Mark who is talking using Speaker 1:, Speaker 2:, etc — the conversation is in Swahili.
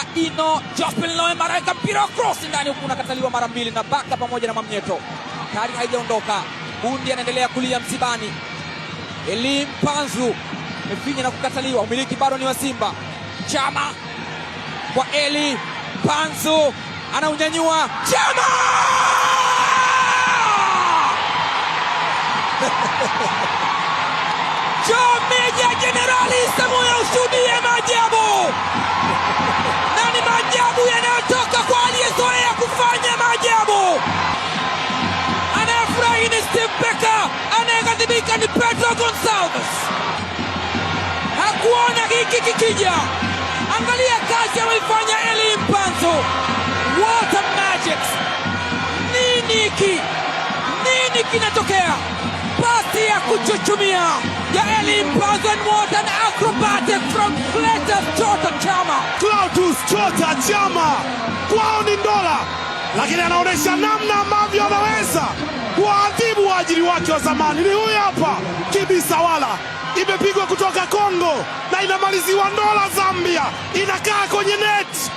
Speaker 1: na Ino Jospin Loe Mareka, mpira cross ndani huku unakataliwa mara mbili na Baka pamoja na Mwamnyeto. Tayari haijaondoka. Bundi anaendelea kulia msibani. Eli Mpanzu mefinya na kukataliwa. Umiliki bado ni wa Simba. Chama kwa Eli Mpanzu anaunyanyua. Chama! Meja Jenerali Samuel, ushuhudie maajabu. Na ni maajabu yanayotoka kwa aliyezoea kufanya maajabu. Anayefurahi ni Steve Becker, anayeghadhibika ni Pedro Gonçalves. Hakuona hiki kikija. Angalia kazi anayoifanya Eli Mpanzu. What a magic! Nini kinatokea? Pasi ya kuchuchumia ya Eli Mpanzu, and what an acrobatic from Clatous Chota Chama.
Speaker 2: Clatous Chota Chama kwao ni dola, lakini anaonesha namna ambavyo anaweza kuadhibu waajiri wake wa zamani. Ni huyu hapa Kibisawala, imepigwa kutoka Kongo na inamaliziwa Ndola Zambia, inakaa kwenye net.